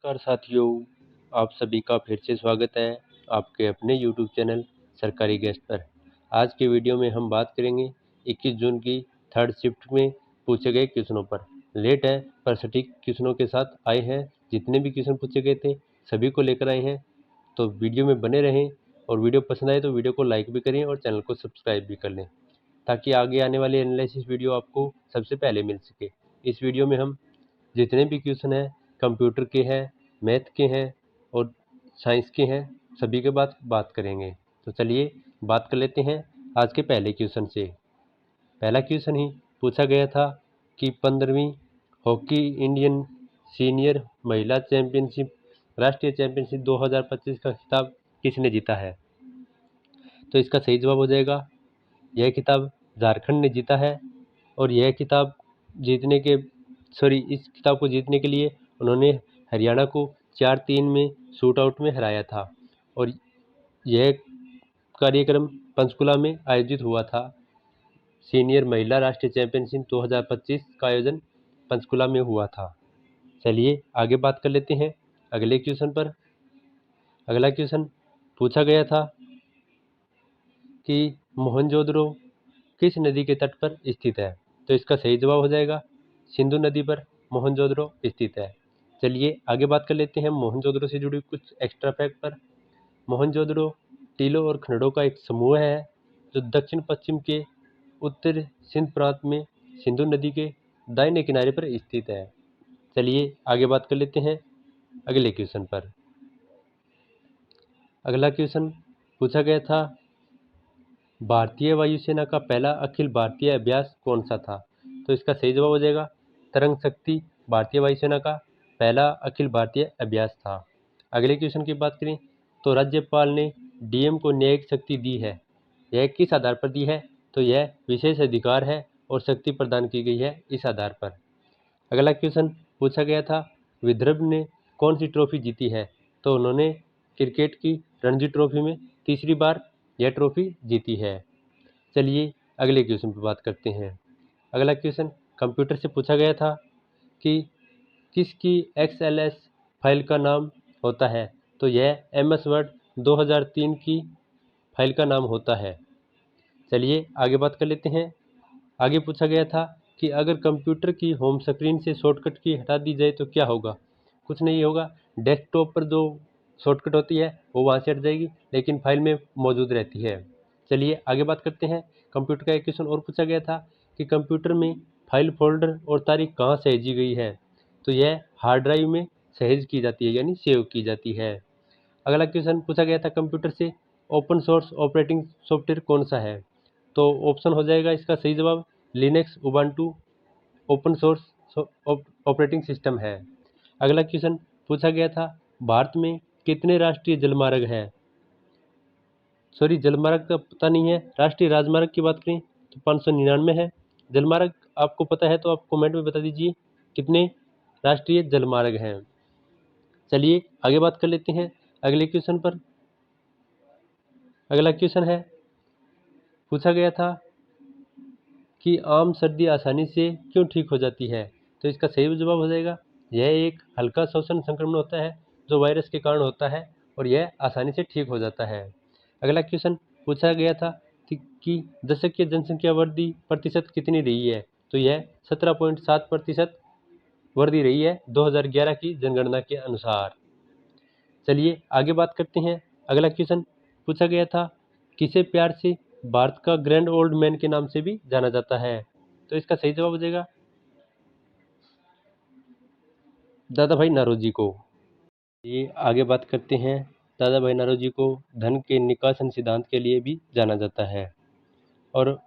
नमस्कार साथियों, आप सभी का फिर से स्वागत है आपके अपने YouTube चैनल सरकारी गेस्ट पर। आज के वीडियो में हम बात करेंगे 21 जून की थर्ड शिफ्ट में पूछे गए क्वेश्चनों पर। लेट है पर सटीक क्वेश्चनों के साथ आए हैं। जितने भी क्वेश्चन पूछे गए थे सभी को लेकर आए हैं, तो वीडियो में बने रहें। और वीडियो पसंद आए तो वीडियो को लाइक भी करें और चैनल को सब्सक्राइब भी कर लें, ताकि आगे आने वाले एनालिसिस वीडियो आपको सबसे पहले मिल सके। इस वीडियो में हम जितने भी क्वेश्चन हैं कंप्यूटर के हैं, मैथ के हैं और साइंस के हैं, सभी के बात करेंगे। तो चलिए बात कर लेते हैं आज के पहले क्वेश्चन से। पहला क्वेश्चन ही पूछा गया था कि 15वीं हॉकी इंडियन सीनियर महिला चैंपियनशिप राष्ट्रीय चैंपियनशिप 2025 का खिताब किसने जीता है। तो इसका सही जवाब हो जाएगा, यह खिताब झारखंड ने जीता है। और यह खिताब इस खिताब को जीतने के लिए उन्होंने हरियाणा को 4-3 में शूट आउट में हराया था। और यह कार्यक्रम पंचकुला में आयोजित हुआ था। सीनियर महिला राष्ट्रीय चैंपियनशिप 2025 का आयोजन पंचकुला में हुआ था। चलिए आगे बात कर लेते हैं अगले क्वेश्चन पर। अगला क्वेश्चन पूछा गया था कि मोहनजोदड़ो किस नदी के तट पर स्थित है। तो इसका सही जवाब हो जाएगा, सिंधु नदी पर मोहनजोदड़ो स्थित है। चलिए आगे बात कर लेते हैं मोहनजोदड़ो से जुड़ी कुछ एक्स्ट्रा फैक्ट पर। मोहनजोदड़ो टीलों और खंडों का एक समूह है जो दक्षिण पश्चिम के उत्तर सिंध प्रांत में सिंधु नदी के दाहिने किनारे पर स्थित है। चलिए आगे बात कर लेते हैं अगले क्वेश्चन पर। अगला क्वेश्चन पूछा गया था भारतीय वायुसेना का पहला अखिल भारतीय अभ्यास कौन सा था। तो इसका सही जवाब हो जाएगा, तरंग शक्ति भारतीय वायुसेना का पहला अखिल भारतीय अभ्यास था। अगले क्वेश्चन की बात करें तो राज्यपाल ने डीएम को न्यायिक शक्ति दी है, यह किस आधार पर दी है। तो यह विशेष अधिकार है और शक्ति प्रदान की गई है इस आधार पर। अगला क्वेश्चन पूछा गया था विदर्भ ने कौन सी ट्रॉफी जीती है। तो उन्होंने क्रिकेट की रणजी ट्रॉफी में तीसरी बार यह ट्रॉफी जीती है। चलिए अगले क्वेश्चन पर बात करते हैं। अगला क्वेश्चन कंप्यूटर से पूछा गया था कि किसकी XLS फाइल का नाम होता है। तो यह MS वर्ड 2003 की फाइल का नाम होता है। चलिए आगे बात कर लेते हैं। आगे पूछा गया था कि अगर कंप्यूटर की होम स्क्रीन से शॉर्टकट की हटा दी जाए तो क्या होगा। कुछ नहीं होगा, डेस्कटॉप पर जो शॉर्टकट होती है वो वहाँ से हट जाएगी, लेकिन फाइल में मौजूद रहती है। चलिए आगे बात करते हैं। कंप्यूटर का एक क्वेश्चन और पूछा गया था कि कंप्यूटर में फाइल फोल्डर और तारीख कहाँ सहेजी गई है। तो यह हार्ड ड्राइव में सहेज की जाती है, यानी सेव की जाती है। अगला क्वेश्चन पूछा गया था कंप्यूटर से ओपन सोर्स ऑपरेटिंग सॉफ्टवेयर कौन सा है। तो ऑप्शन हो जाएगा इसका सही जवाब Linux Ubuntu open source operating system है। अगला क्वेश्चन पूछा गया था भारत में कितने राष्ट्रीय जलमार्ग हैं। जलमार्ग का पता नहीं है, राष्ट्रीय राजमार्ग की बात करें तो 599 है। जलमार्ग आपको पता है तो आप कमेंट में बता दीजिए कितने राष्ट्रीय जलमार्ग हैं। चलिए आगे बात कर लेते हैं अगले क्वेश्चन पर। अगला क्वेश्चन है पूछा गया था कि आम सर्दी आसानी से क्यों ठीक हो जाती है। तो इसका सही जवाब हो जाएगा, यह एक हल्का श्वसन संक्रमण होता है जो वायरस के कारण होता है और यह आसानी से ठीक हो जाता है। अगला क्वेश्चन पूछा गया था कि दशकीय जनसंख्या वृद्धि प्रतिशत कितनी रही है। तो यह 17.7% वृद्धि रही है 2011 की जनगणना के अनुसार। चलिए आगे बात करते हैं। अगला क्वेश्चन पूछा गया था किसे प्यार से भारत का ग्रैंड ओल्ड मैन के नाम से भी जाना जाता है। तो इसका सही जवाब हो जाएगा दादा भाई नौरोजी को। ये आगे बात करते हैं। दादा भाई नौरोजी को धन के निष्कासन सिद्धांत के लिए भी जाना जाता है। और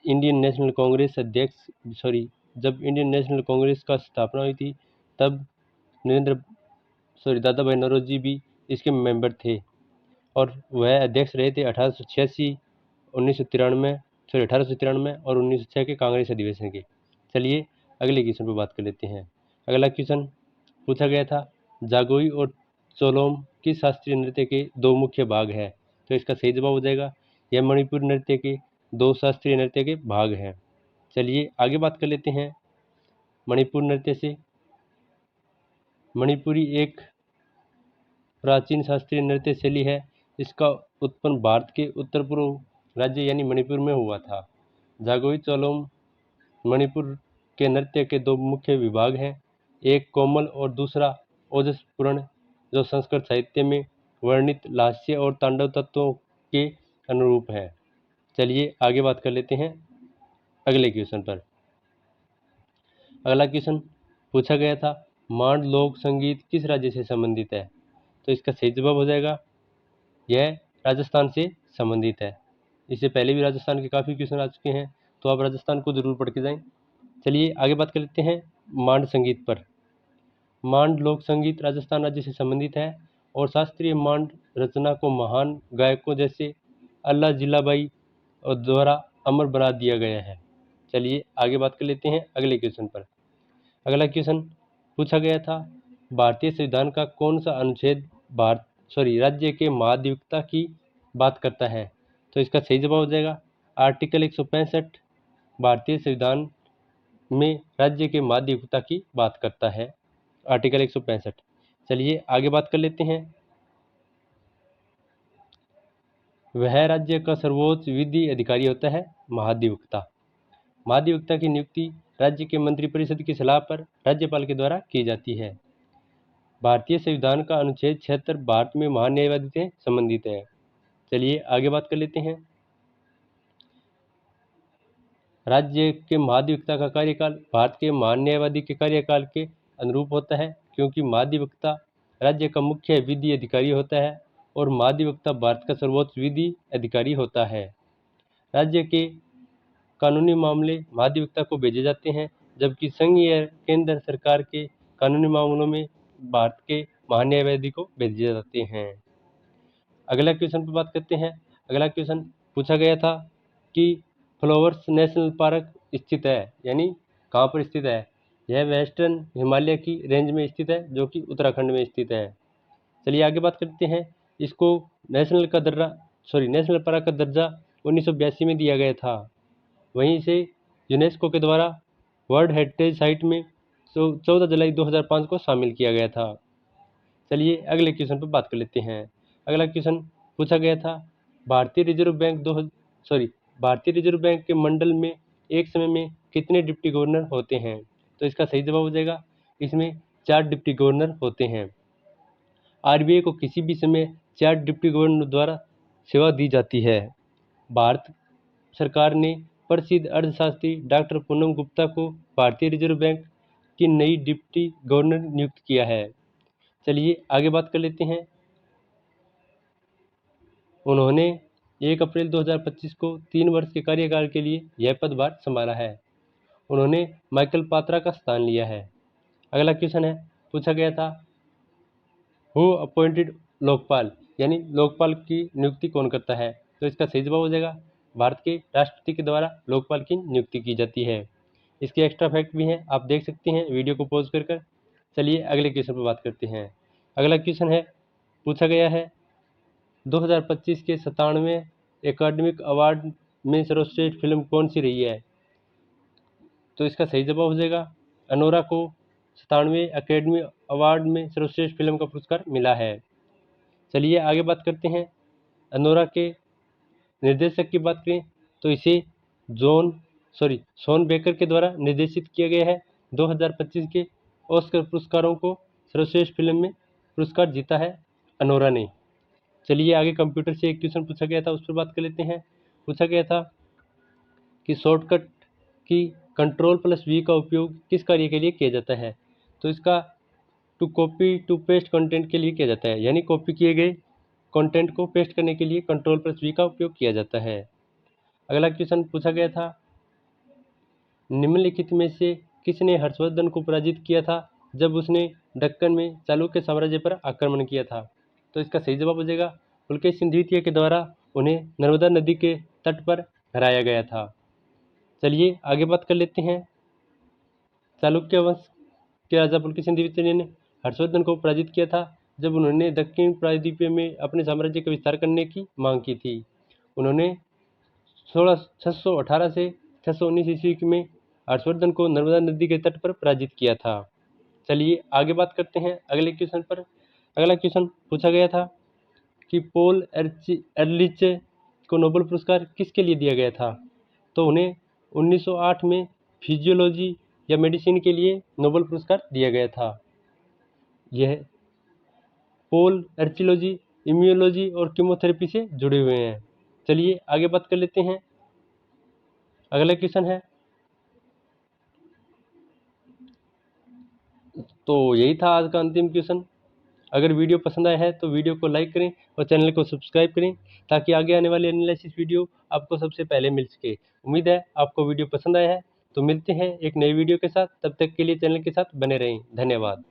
इंडियन नेशनल कांग्रेस अध्यक्ष जब इंडियन नेशनल कांग्रेस का स्थापना हुई थी तब दादा भाई नौरोजी भी इसके मेंबर थे और वह अध्यक्ष रहे थे 1886 1893 और 1906 के कांग्रेस अधिवेशन के। चलिए अगले क्वेश्चन पर बात कर लेते हैं। अगला क्वेश्चन पूछा गया था जागोई और चोलोम किस शास्त्रीय नृत्य के दो मुख्य भाग हैं। तो इसका सही जवाब हो जाएगा, यह मणिपुर नृत्य के दो शास्त्रीय नृत्य के भाग हैं। चलिए आगे बात कर लेते हैं मणिपुर नृत्य से। मणिपुरी एक प्राचीन शास्त्रीय नृत्य शैली है। इसका उत्पन्न भारत के उत्तर पूर्व राज्य यानी मणिपुर में हुआ था। जागोई चोलोम मणिपुर के नृत्य के दो मुख्य विभाग हैं, एक कोमल और दूसरा ओजस्पूर्ण, जो संस्कृत साहित्य में वर्णित लास्य और तांडव तत्वों के अनुरूप है। चलिए आगे बात कर लेते हैं अगले क्वेश्चन पर। अगला क्वेश्चन पूछा गया था, मांड लोक संगीत किस राज्य से संबंधित है? तो इसका सही जवाब हो जाएगा यह राजस्थान से संबंधित है। इससे पहले भी राजस्थान के काफ़ी क्वेश्चन आ चुके हैं, तो आप राजस्थान को जरूर पढ़ के जाएं। चलिए आगे बात कर लेते हैं मांड संगीत पर। मांड लोक संगीत राजस्थान राज्य से संबंधित है और शास्त्रीय मांड रचना को महान गायकों जैसे अल्लाह जिलाबाई और द्वारा अमर बना दिया गया है। चलिए आगे बात कर लेते हैं अगले क्वेश्चन पर। अगला क्वेश्चन पूछा गया था, भारतीय संविधान का कौन सा अनुच्छेद राज्य के महाधिवक्ता की बात करता है? तो इसका सही जवाब हो जाएगा आर्टिकल 165 भारतीय संविधान में राज्य के महाधिवक्ता की बात करता है, आर्टिकल 165। चलिए आगे बात कर लेते हैं। वह राज्य का सर्वोच्च विधि अधिकारी होता है महाधिवक्ता। महाधिवक्ता की नियुक्ति राज्य के मंत्रिपरिषद की सलाह पर राज्यपाल के द्वारा की जाती है। भारतीय संविधान का अनुच्छेद 76 भारत में महान न्यायवादी से संबंधित है। चलिए आगे बात कर लेते हैं। राज्य के महाधिवक्ता का कार्यकाल भारत के महान न्यायवादी के कार्यकाल के अनुरूप होता है, क्योंकि महाधिवक्ता राज्य का मुख्य विधि अधिकारी होता है और महाधिवक्ता भारत का सर्वोच्च विधि अधिकारी होता है। राज्य के कानूनी मामले महाधिवक्ता को भेजे जाते हैं, जबकि संघ या केंद्र सरकार के कानूनी मामलों में भारत के महान न्यायवादी को भेजे जाते हैं। अगला क्वेश्चन पर बात करते हैं। अगला क्वेश्चन पूछा गया था कि फ्लावर्स नेशनल पार्क स्थित है, यानी कहाँ पर स्थित है? यह वेस्टर्न हिमालय की रेंज में स्थित है, जो कि उत्तराखंड में स्थित है। चलिए आगे बात करते हैं। इसको नेशनल पार्क का दर्जा 1982 में दिया गया था। वहीं से यूनेस्को के द्वारा वर्ल्ड हेरिटेज साइट में 14 जुलाई 2005 को शामिल किया गया था। चलिए अगले क्वेश्चन पर बात कर लेते हैं। अगला क्वेश्चन पूछा गया था, भारतीय रिजर्व बैंक के मंडल में एक समय में कितने डिप्टी गवर्नर होते हैं? तो इसका सही जवाब हो जाएगा इसमें 4 डिप्टी गवर्नर होते हैं। आरबीआई को किसी भी समय 4 डिप्टी गवर्नर द्वारा सेवा दी जाती है। भारत सरकार ने प्रसिद्ध अर्थशास्त्री डॉक्टर पूनम गुप्ता को भारतीय रिजर्व बैंक की नई डिप्टी गवर्नर नियुक्त किया है। चलिए आगे बात कर लेते हैं। उन्होंने 1 अप्रैल 2025 को 3 वर्ष के कार्यकाल के लिए यह पदभार संभाला है। उन्होंने माइकल पात्रा का स्थान लिया है। अगला क्वेश्चन है, पूछा गया था, हु अपॉइंटेड लोकपाल, यानी लोकपाल की नियुक्ति कौन करता है? तो इसका सही जवाब हो जाएगा भारत के राष्ट्रपति के द्वारा लोकपाल की नियुक्ति की जाती है। इसके एक्स्ट्रा फैक्ट भी हैं, आप देख सकते हैं वीडियो को पॉज कर। चलिए अगले क्वेश्चन पर बात करते हैं। अगला क्वेश्चन है, पूछा गया है 2025 के 97वें एकेडमिक अवार्ड में सर्वश्रेष्ठ फिल्म कौन सी रही है? तो इसका सही जवाब हो जाएगा अनोरा को 97वें एकेडमी अवार्ड में सर्वश्रेष्ठ फिल्म का पुरस्कार मिला है। चलिए आगे बात करते हैं। अनोरा के निर्देशक की बात करें तो इसे शॉन बेकर के द्वारा निर्देशित किया गया है। 2025 के ऑस्कर पुरस्कारों को सर्वश्रेष्ठ फिल्म में पुरस्कार जीता है अनोरा ने। चलिए आगे कंप्यूटर से एक क्वेश्चन पूछा गया था, उस पर बात कर लेते हैं। पूछा गया था कि शॉर्टकट की Ctrl+V का उपयोग किस कार्य के लिए किया जाता है? तो इसका to copy to paste content के लिए किया जाता है, यानी कॉपी किए गए कंटेंट को पेस्ट करने के लिए Ctrl+V का उपयोग किया जाता है। अगला क्वेश्चन पूछा गया था, निम्नलिखित में से किसने हर्षवर्धन को पराजित किया था जब उसने दक्कन में चालुक्य साम्राज्य पर आक्रमण किया था? तो इसका सही जवाब हो जाएगा पुलकेशिन द्वितीय के द्वारा उन्हें नर्मदा नदी के तट पर हराया गया था। चलिए आगे बात कर लेते हैं। चालुक्य वंश के राजा पुलकेशिन द्वितीय ने हर्षवर्धन को पराजित किया था जब उन्होंने दक्षिण प्रायद्वीप में अपने साम्राज्य का विस्तार करने की मांग की थी। उन्होंने 618 से 619 ईस्वी में हर्षवर्धन को नर्मदा नदी के तट पर पराजित किया था। चलिए आगे बात करते हैं अगले क्वेश्चन पर। अगला क्वेश्चन पूछा गया था कि पॉल एरलिच को नोबेल पुरस्कार किसके लिए दिया गया था? तो उन्हें 1908 में फिजियोलॉजी या मेडिसिन के लिए नोबेल पुरस्कार दिया गया था। यह पॉल एर्चिलॉजी इम्यूनोलॉजी और कीमोथेरेपी से जुड़े हुए हैं। चलिए आगे बात कर लेते हैं। अगला क्वेश्चन है, तो यही था आज का अंतिम क्वेश्चन। अगर वीडियो पसंद आया है तो वीडियो को लाइक करें और चैनल को सब्सक्राइब करें ताकि आगे आने वाली एनालिसिस वीडियो आपको सबसे पहले मिल सके। उम्मीद है आपको वीडियो पसंद आया है। तो मिलते हैं एक नई वीडियो के साथ, तब तक के लिए चैनल के साथ बने रहें। धन्यवाद।